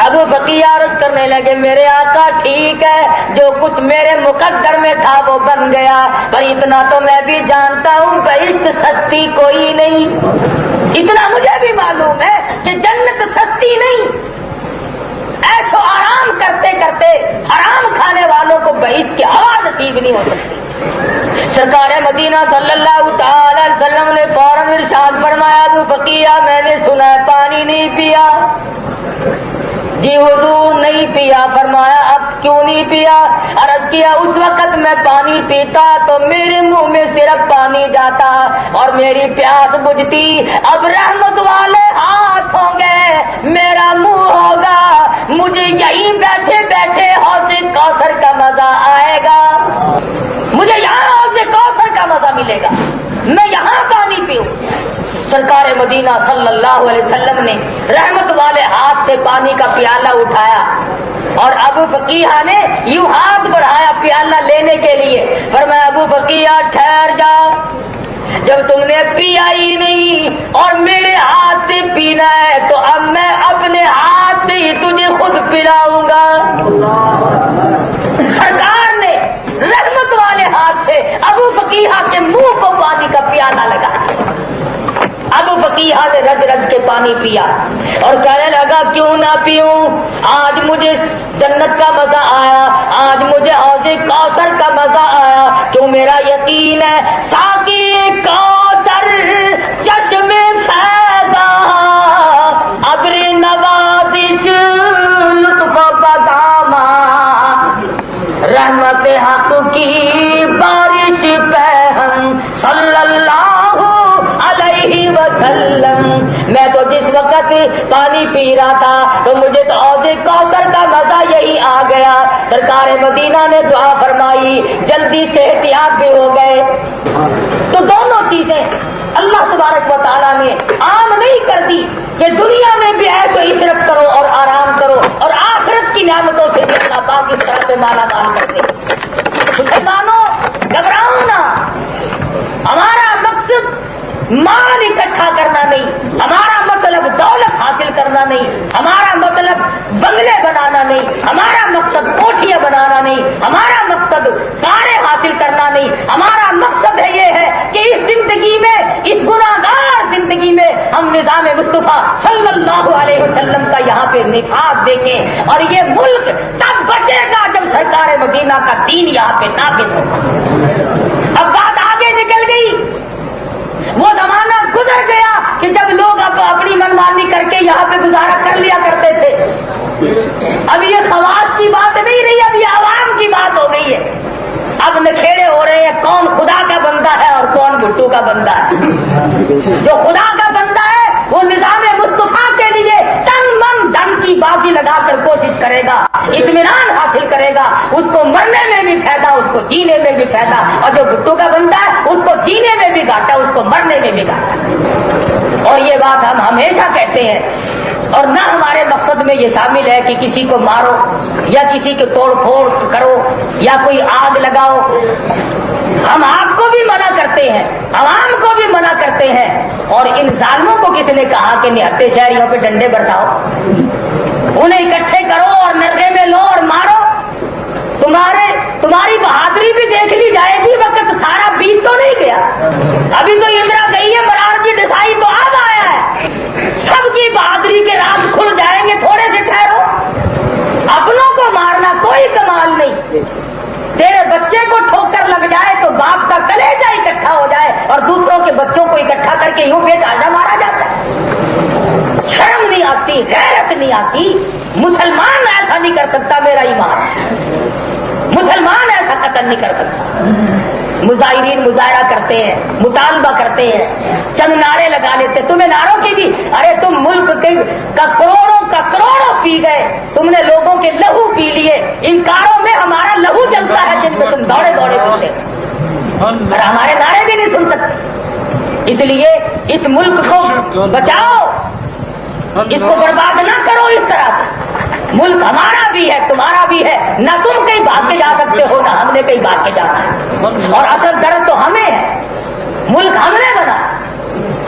ابو بکیہ عرض کرنے لگے میرے آقا ٹھیک ہے، جو کچھ میرے مقدر میں تھا وہ بن گیا، پر اتنا تو میں بھی جانتا ہوں بہشت سستی کوئی نہیں، اتنا مجھے بھی معلوم ہے کہ جنت سستی نہیں، ایش و آرام کرتے کرتے حرام کھانے والوں کو بہشت کی ہوا نصیب نہیں ہو سکتی۔ سرکار مدینہ صلی اللہ تعالی علیہ وسلم نے فوراً ارشاد فرمایا ابو بکیہ میں نے سنا ہے پانی نہیں پیا؟ جی حضور نہیں پیا۔ فرمایا اب کیوں نہیں پیا؟ عرض کیا اس وقت میں پانی پیتا تو میرے منہ میں صرف پانی جاتا اور میری پیاس بجھتی، اب رحمت والے ہاتھ ہوں گے، میرا منہ ہوگا، مجھے یہیں بیٹھے بیٹھے حوض کوثر کا مزہ آئے گا، مجھے یہاں حوض کوثر کا مزہ ملے گا، میں یہاں پانی پیوں۔ سرکار مدینہ صلی اللہ علیہ وسلم نے رحمت والے ہاتھ سے پانی کا پیالہ اٹھایا اور ابو بکیہ نے یوں ہاتھ بڑھایا پیالہ لینے کے لیے، فرمایا ابو بکیہ ٹھہر جا، جب تم نے پیا ہی نہیں اور میرے ہاتھ سے پینا ہے تو اب میں اپنے ہاتھ سے ہی تجھے خود پلاؤں گا۔ سرکار نے رحمت والے ہاتھ سے ابو بکیہ کے منہ کو پانی کا پیالہ لگا، ابو بکیہ نے رج رج کے پانی پیا اور کہنے لگا کیوں نہ پیوں، آج مجھے جنت کا مزہ آیا، آج مجھے حوض کوثر کا مزہ آیا، کیوں میرا یقین ہے ساقی کوثر چشم فیضا ابر نوازش لطف بدامہ رحمت حق کی بارش پہ ہم صلی اللہ علیہ وسلم میں تو جس وقت پانی پی رہا تھا تو مجھے تو حوض کوثر کا مزہ یہی آ گیا. سرکار مدینہ نے دعا فرمائی, جلدی صحتیاب بھی ہو گئے. تو دونوں چیزیں اللہ تبارک و تعالیٰ نے عام نہیں کر دی کہ دنیا میں بھی ایسے عشرت کرو اور آرام کرو, اور آخرت کی نعمتوں سے بھی اللہ پاک اس طرح سے مالا مال کرتے. مسلمانوں گھبراؤ نہ, ہمارا مقصد مال اکٹھا کرنا نہیں, ہمارا مطلب دولت حاصل کرنا نہیں, ہمارا مطلب بنگلے بنانا نہیں, ہمارا مقصد کوٹھیاں بنانا نہیں, ہمارا مقصد کاریں حاصل کرنا نہیں. ہمارا مقصد ہے یہ ہے کہ اس زندگی میں, اس گناہگار زندگی میں ہم نظام مصطفیٰ صلی اللہ علیہ وسلم کا یہاں پہ نفاذ دیکھیں, اور یہ ملک تب بچے گا جب سرکار مدینہ کا دین یہاں پہ نافذ ہوگا. اب بات آگے نکل گئی, وہ زمانہ گزر گیا کہ جب لوگ اب اپنی منمانی کر کے یہاں پہ گزارا کر لیا کرتے تھے. اب یہ خواص کی بات نہیں رہی, اب یہ عوام کی بات ہو گئی ہے. اب نکھیڑے ہو رہے ہیں کون خدا کا بندہ ہے اور کون بھٹو کا بندہ ہے. جو خدا کا بندہ ہے وہ نظام مصطفیٰ کے لیے تن من دھن کی بازی لگا کر کوشش کرے گا, اطمینان حاصل کرے گا, اس کو مرنے میں بھی فائدہ, اس کو جینے میں بھی فائدہ. اور جو بھٹو کا بندہ ہے اس کو جینے میں بھی گھاٹا, اس کو مرنے میں بھی گھاٹا. اور یہ بات ہم ہمیشہ کہتے ہیں, اور نہ ہمارے مقصد میں یہ شامل ہے کہ کسی کو مارو یا کسی کو توڑ پھوڑ کرو یا کوئی آگ لگاؤ. ہم آپ کو بھی منع کرتے ہیں, عوام کو بھی منع کرتے ہیں. اور ان ظالموں کو کس نے کہا کہ نہتے شہریوں پہ ڈنڈے برساؤ, انہیں اکٹھے کرو اور نرغے میں لو اور مارو. تمہاری بہادری بھی دیکھ لی جائے گی, وقت سارا بیت تو نہیں گیا. ابھی تو اندرا گئی ہے, مرار کی ڈسائی تو اب آیا ہے. سب کی بہادری کے راز کھل جائیں گے, تھوڑے سے ٹھہرو. اپنوں کو مارنا کوئی کمال نہیں. تیرے بچے کو ٹھوکر لگ جائے تو باپ کا کلیجہ اکٹھا ہو جائے, اور دوسروں کے بچوں کو اکٹھا کر کے یوں بے تازہ مارا جاتا ہے. شرم نہیں آتی, غیرت نہیں آتی. مسلمان ایسا نہیں کر سکتا, میرا ایمان, مسلمان ایسا قتل نہیں کر سکتا. مظاہرین مظاہرہ کرتے ہیں, مطالبہ کرتے ہیں, چند نعرے لگا لیتے. تمہیں نعروں کی بھی, ارے تم ملک کا کروڑوں پی گئے, تم نے لوگوں کے لہو پی لیے. ان کاروں میں ہمارا لہو جلتا ہے جن میں تم دوڑے دوڑے پھرتے, اور ہمارے نعرے بھی نہیں سن سکتے. اس لیے اس ملک کو بچاؤ, اس کو برباد نہ کرو اس طرح سے. ملک ہمارا بھی ہے, تمہارا بھی ہے. نہ تم کہیں بھاگ کے جا سکتے ہو, نہ ہم نے کہیں بھاگ کے جانا ہے. اور اصل درد تو ہمیں ہے. ملک ہم نے بنا,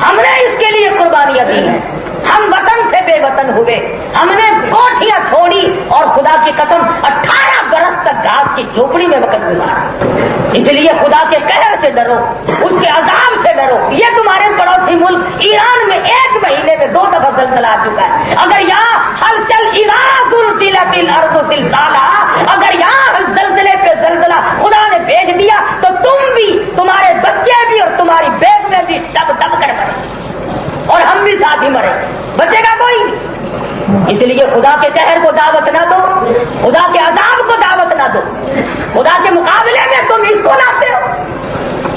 ہم نے اس کے لیے قربانیاں دی ہیں. ہم وطن سے بے وطن ہوئے, ہم نے کوٹھیاں چھوڑی, اور خدا کی قسم 18 برس تک گھاس کی جھوپڑی میں وقت گزارا. اس لیے خدا کے قہر سے ڈرو, اس کے عذاب سے ڈرو. یہ تمہارے پڑوسی ملک ایران میں 1 مہینے میں 2 دفعہ زلزلہ آ چکا ہے. اگر یہاں ہلچل اگر یہاں زلزلے پہ زلزلہ خدا نے بھیج دیا تو تم بھی, تمہارے بچے بھی, اور تمہاری بیگ میں بھی دب دب کر مرے, اور ہم بھی ساتھ ہی مرے, بچے گا کوئی. اس لیے خدا کے قہر کو دعوت نہ دو, خدا کے عذاب کو دعوت نہ دو. خدا کے مقابلے میں تم اس کو لاتے ہو.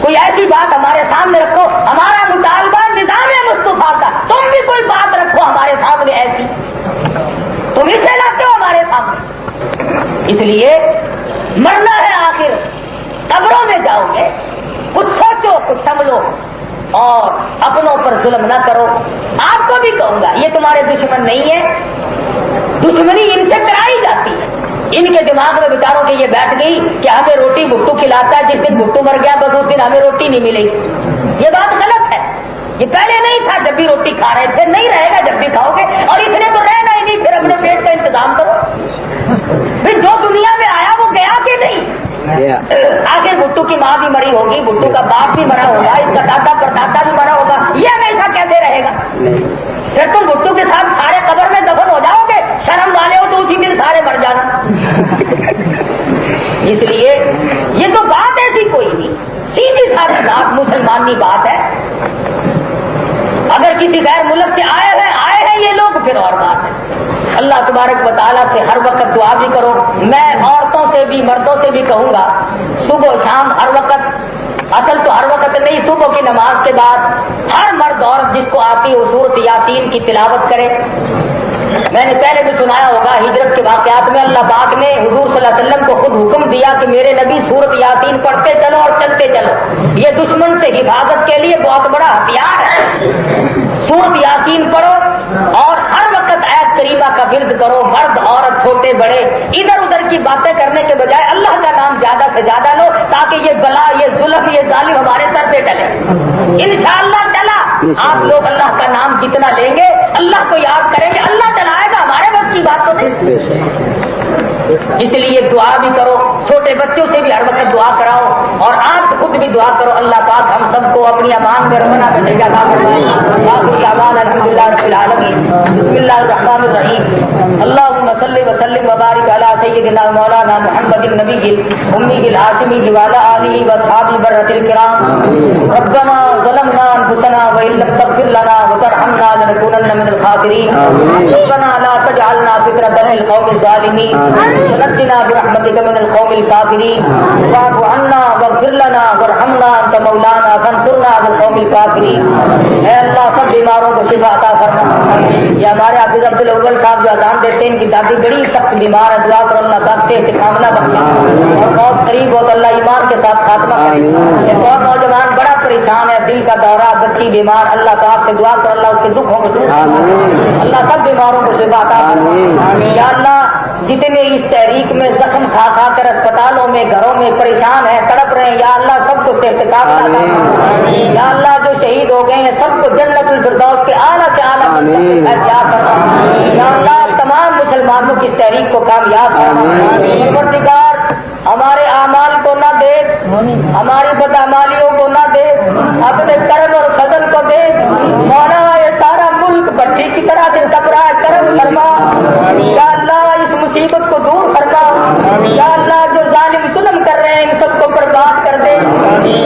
کوئی ایسی بات ہمارے سامنے رکھو, ہمارا مطالبہ نظام مصطفیٰ کا, تم بھی کوئی بات رکھو ہمارے سامنے ایسی, تم اسے لاتے ہو ہمارے سامنے. اس لیے مرنا ہے آخر, قبروں میں جاؤ گے. کچھ سوچو, کچھ سمجھو, اور اپنوں پر ظلم نہ کرو. آپ کو بھی کہوں گا, یہ تمہارے دشمن نہیں ہے, دشمنی ان سے کرائی جاتی ہے. ان کے دماغ میں بیچاروں کے یہ بیٹھ گئی کہ ہمیں روٹی بھٹو کھلاتا ہے, جس دن بھٹو مر گیا بس اس دن ہمیں روٹی نہیں ملے گی. یہ بات غلط ہے. یہ پہلے نہیں تھا, جب بھی روٹی کھا رہے تھے, نہیں رہے گا جب بھی کھاؤ گے. اور اس نے تو رہنا ہی نہیں, پھر اپنے پیٹ کا انتظام کرو. پھر جو دنیا میں آیا وہ گیا کہ نہیں. آخر بھٹو کی ماں بھی مری ہوگی, بھٹو کا باپ بھی مرا ہوگا, اس کا دادا پردادا بھی مرا ہوگا, یہ ہمیشہ کیسے رہے گا. پھر تم بھٹو کے ساتھ سارے قبر میں دفن ہو جاؤ گے. شرم والے ہو تو اسی دن سارے مر جانا. اس لیے یہ تو بات ایسی کوئی نہیں, سیدھی سادی بات مسلمانی بات ہے. اگر کسی غیر ملک سے آئے ہیں یہ لوگ, پھر اور بات ہے. اللہ تبارک و تعالیٰ سے ہر وقت دعا بھی کرو. میں عورتوں سے بھی مردوں سے بھی کہوں گا صبح و شام ہر وقت، اصل تو ہر وقت نہیں، صبح کی نماز کے بعد ہر مرد عورت جس کو آتی ہے سورۃ یاسین کی تلاوت کرے. میں نے پہلے بھی سنایا ہوگا ہجرت کے واقعات میں اللہ پاک نے حضور صلی اللہ علیہ وسلم کو خود حکم دیا کہ میرے نبی سورۃ یاسین پڑھتے چلو اور چلتے چلو. یہ دشمن سے حفاظت کے لیے بہت بڑا ہتھیار ہے. سورۃ یاسین پڑھو اور ہر وقت آیت کریمہ کا ورد کرو. مرد عورت چھوٹے بڑے ادھر ادھر کی باتیں کرنے کے بجائے اللہ کا نام زیادہ سے زیادہ لو تاکہ یہ بلا، یہ ظلم، یہ ظالم ہمارے سر سے ٹلے. انشاءاللہ ٹلا. آپ لوگ اللہ کا نام جتنا لیں گے، اللہ کو یاد کریں گے، اللہ چلائے گا. ہمارے بس کی بات تو نہیں. اس لیے دعا بھی کرو، چھوٹے بچوں سے بھی ہر وقت دعا کراؤ اور آپ خود بھی دعا کرو. اللہ پاک ہم سب کو اپنی امان میں رہنا بچے عطا فرمائے. باقی امان الحمدللہ رب العالمین. بسم اللہ الرحمن الرحیم. اللہم صلی وسلم وبارک علی سیدنا مولانا محمد النبی الامی الہاشمی وعلی آلہ واصحابہ برۃ الکرام. ربنا ظلمنا انفسنا وان لم تغفر لنا وترحمنا لنکونن من الخاسرین. ربنا لا تجعلنا فتنة للقوم الظالمین ونجنا برحمتك من القوم الكافرين. واعف عنا واغفر لنا وارحمنا انت مولانا فانصرنا على القوم الكافرين. اے اللہ سب بیماروں کو شفا عطا فرما. یہ ہمارے حافظ عبد الاول صاحب جو اذان دیتے ہیں ان کی دادی بڑی سخت بیمار ہے، دعا کرو اللہ پاک سے استقامت بخشے اور بہت قریب ہو تو اللہ ایمان کے ساتھ خاتمہ کرے. ایک اور نوجوان بڑا پریشان ہے، دل کا دورہ، بچی بیمار، اللہ پاک سے دعا کرو اللہ اس کے دکھوں کو دور کرے. اللہ سب بیماروں کو شفا عطا فرما. یا اللہ جتنے اس تحریک میں زخم کھا کھا کر اسپتالوں میں گھروں میں پریشان ہیں، تڑپ رہے ہیں، یا اللہ سب کو صحت عطا. یا اللہ جو شہید ہو گئے ہیں سب کو جنت الفردوس کے اعلیٰ سے اعلیٰ عطا فرما. یا اللہ تمام مسلمانوں کی اس تحریک کو کامیاب فرما. پروردگار ہمارے اعمال کو نہ دیکھ، ہماری بدعمالیوں کو نہ دیکھ، اپنے کرم اور فضل کو دیکھ. مولا یہ سارا ملک بھٹی کی طرح سے تپ رہا ہے، کرم فرما. یا اللہ اس مصیبت کو دور فرما. یا اللہ جو ظالم ظلم کر رہے ہیں ان سب کو برباد کر دے.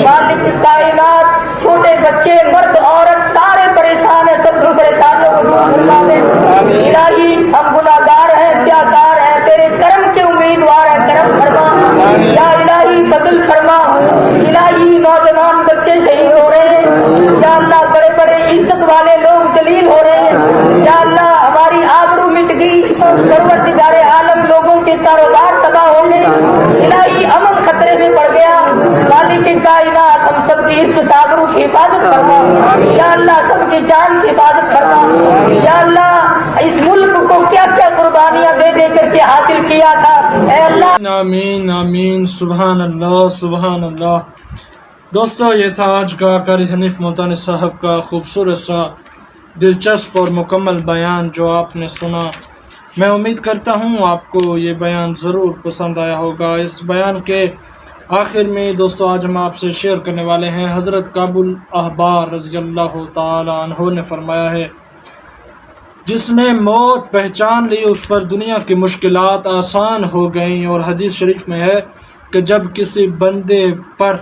مالک کائنات چھوٹے بچے مرد عورت سارے پریشان ہیں، سب پریشانوں کو دور فرما دے. الہی ہم گناہگار ہیں، سیاکار ہیں، تیرے کرم کے امیدوار ہیں، کرم فرما. یا الہی فضل فرما. الہی نوجوان بچے شہید ہو رہے ہیں، یا اللہ بڑے بڑے عزت والے لوگ ذلیل ہو رہے ہیں. یا اللہ ہماری آبرو مٹ گئی، پروردگار عالم لوگوں کے کاروبار تباہ ہو گئے. الہی امن خطرے میں پڑ گیا. مالک کائنات ہم سب کی عزت آبرو کی حفاظت فرما. یا اللہ سب کی جان کی حفاظت فرما. یا اللہ اس ملک کو کیا کیا قربانیاں دے دے کر کے حاصل کیا تھا، اے اللہ. آمین آمین. سبحان اللہ سبحان اللہ. دوستو یہ تھا آج کا قاری حنیف ملتانی صاحب کا خوبصورت سا دلچسپ اور مکمل بیان جو آپ نے سنا. میں امید کرتا ہوں آپ کو یہ بیان ضرور پسند آیا ہوگا. اس بیان کے آخر میں دوستو آج ہم آپ سے شیئر کرنے والے ہیں حضرت کعب الاحبار رضی اللہ تعالی عنہ نے فرمایا ہے، جس نے موت پہچان لی اس پر دنیا کی مشکلات آسان ہو گئیں. اور حدیث شریف میں ہے کہ جب کسی بندے پر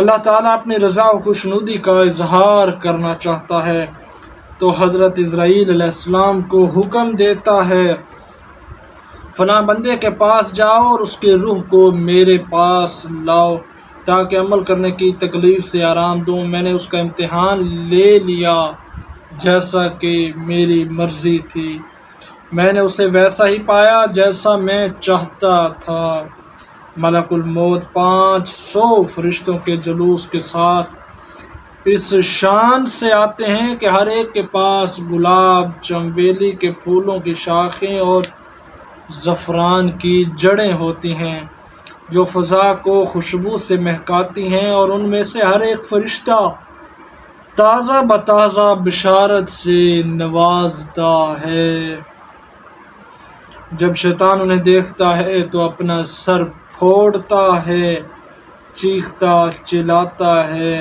اللہ تعالیٰ اپنی رضا و خوشنودی کا اظہار کرنا چاہتا ہے تو حضرت اسرائیل علیہ السلام کو حکم دیتا ہے فلاں بندے کے پاس جاؤ اور اس کی روح کو میرے پاس لاؤ تاکہ عمل کرنے کی تکلیف سے آرام دوں. میں نے اس کا امتحان لے لیا جیسا کہ میری مرضی تھی، میں نے اسے ویسا ہی پایا جیسا میں چاہتا تھا. ملک الموت 500 فرشتوں کے جلوس کے ساتھ اس شان سے آتے ہیں کہ ہر ایک کے پاس گلاب، چنبیلی کے پھولوں کی شاخیں اور زعفران کی جڑیں ہوتی ہیں جو فضا کو خوشبو سے مہکاتی ہیں، اور ان میں سے ہر ایک فرشتہ تازہ بتازہ بشارت سے نوازتا ہے. جب شیطان انہیں دیکھتا ہے تو اپنا سر پھوڑتا ہے، چیختا چلاتا ہے.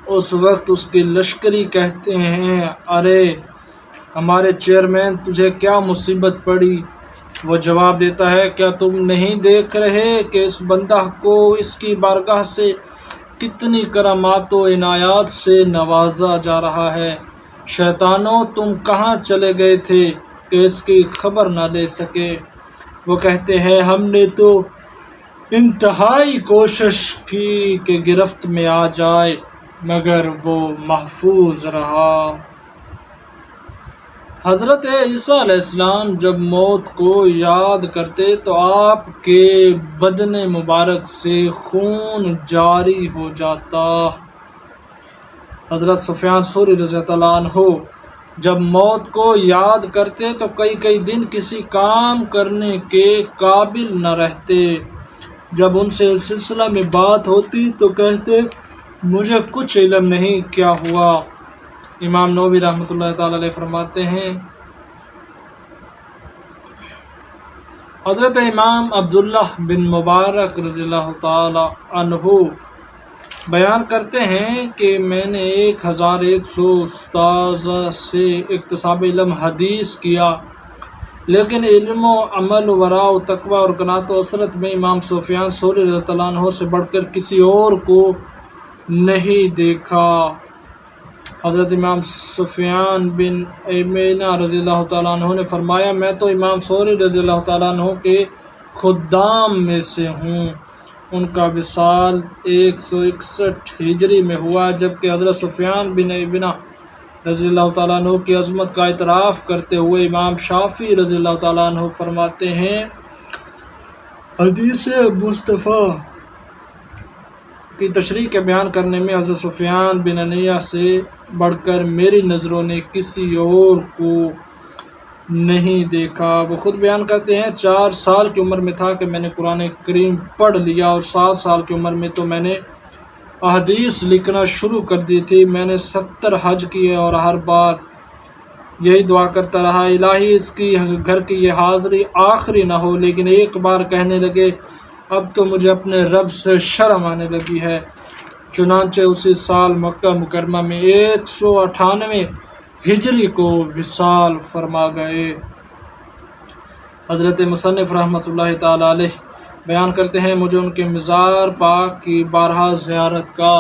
اس وقت اس کے لشکری کہتے ہیں، ارے ہمارے چیئرمین تجھے کیا مصیبت پڑی؟ وہ جواب دیتا ہے، کیا تم نہیں دیکھ رہے کہ اس بندہ کو اس کی بارگاہ سے کتنی کرامات و عنایات سے نوازا جا رہا ہے؟ شیطانوں تم کہاں چلے گئے تھے؟ کہ اس کی خبر نہ لے سکے۔ وہ کہتے ہیں ہم نے تو انتہائی کوشش کی کہ گرفت میں آ جائے مگر وہ محفوظ رہا۔ حضرت عیسیٰ علیہ السلام جب موت کو یاد کرتے تو آپ کے بدن مبارک سے خون جاری ہو جاتا۔ حضرت سفیان ثوری رضی اللہ عنہ جب موت کو یاد کرتے تو کئی دن کسی کام کرنے کے قابل نہ رہتے۔ جب ان سے اس سلسلہ میں بات ہوتی تو کہتے مجھے کچھ علم نہیں کیا ہوا۔ امام نووی رحمۃ اللہ تعالی علیہ فرماتے ہیں حضرت امام عبداللہ بن مبارک رضی اللہ تعالی عنہ بیان کرتے ہیں کہ میں نے 1100 استاذ سے اکتساب علم حدیث کیا، لیکن علم و عمل و ورع و تقوی اور قناعت و عصرت میں امام سفیان ثوری رضی اللہ عنہ سے بڑھ کر کسی اور کو نہیں دیکھا۔ حضرت امام سفیان بن عیینہ رضی اللہ تعالیٰ عنہ نے فرمایا میں تو امام ثوری رضی اللہ تعالیٰ عنہ کے خدام میں سے ہوں۔ ان کا وصال 161 ہجری میں ہوا، جبکہ حضرت سفیان بن عیینہ رضی اللہ تعالیٰ عنہ کی عظمت کا اعتراف کرتے ہوئے امام شافعی رضی اللہ تعالیٰ عنہ فرماتے ہیں حدیث مصطفیٰ کی تشریح کے بیان کرنے میں حضرت سفیان بن عیینہ سے بڑھ کر میری نظروں نے کسی اور کو نہیں دیکھا۔ وہ خود بیان کرتے ہیں 4 سال کی عمر میں تھا کہ میں نے قرآن کریم پڑھ لیا، اور 7 سال کی عمر میں تو میں نے احادیث لکھنا شروع کر دی تھی۔ میں نے 70 حج کیے اور ہر بار یہی دعا کرتا رہا الہی اس کی گھر کی یہ حاضری آخری نہ ہو، لیکن ایک بار کہنے لگے اب تو مجھے اپنے رب سے شرم آنے لگی ہے۔ چنانچہ اسی سال مکہ مکرمہ میں 198 ہجری کو وصال فرما گئے۔ حضرت مصنف رحمۃ اللہ تعالی علیہ بیان کرتے ہیں مجھے ان کے مزار پاک کی بارہا زیارت کا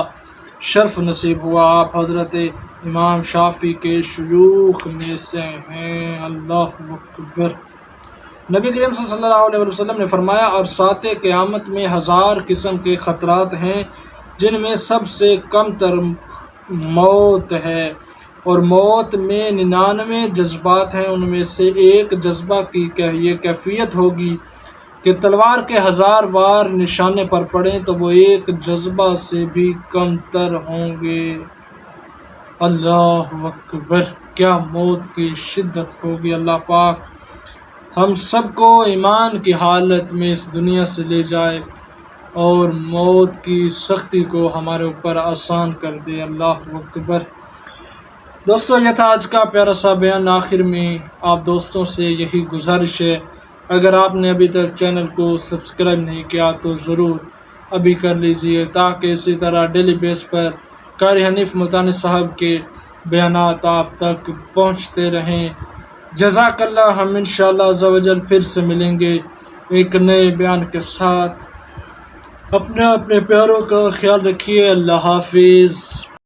شرف نصیب ہوا۔ آپ حضرت امام شافعی کے شیوخ میں سے ہیں۔ اللہ اکبر۔ نبی کریم صلی اللہ علیہ وسلم نے فرمایا عرصات قیامت میں 1000 قسم کے خطرات ہیں، جن میں سب سے کم تر موت ہے، اور موت میں 99 جذبات ہیں۔ ان میں سے ایک جذبہ کی یہ کیفیت ہوگی کہ تلوار کے 1000 وار نشانے پر پڑیں تو وہ ایک جذبہ سے بھی کم تر ہوں گے۔ اللہ اکبر، کیا موت کی شدت ہوگی۔ اللہ پاک ہم سب کو ایمان کی حالت میں اس دنیا سے لے جائے اور موت کی سختی کو ہمارے اوپر آسان کر دے۔ اللہ اکبر۔ دوستو یہ تھا آج کا پیارا سا بیان۔ آخر میں آپ دوستوں سے یہی گزارش ہے اگر آپ نے ابھی تک چینل کو سبسکرائب نہیں کیا تو ضرور ابھی کر لیجئے، تاکہ اسی طرح ڈیلی بیس پر قاری حنیف ملتانی صاحب کے بیانات آپ تک پہنچتے رہیں۔ جزاک اللہ۔ ہم انشاءاللہ عز و جل پھر سے ملیں گے ایک نئے بیان کے ساتھ۔ اپنے پیاروں کا خیال رکھیے۔ اللہ حافظ۔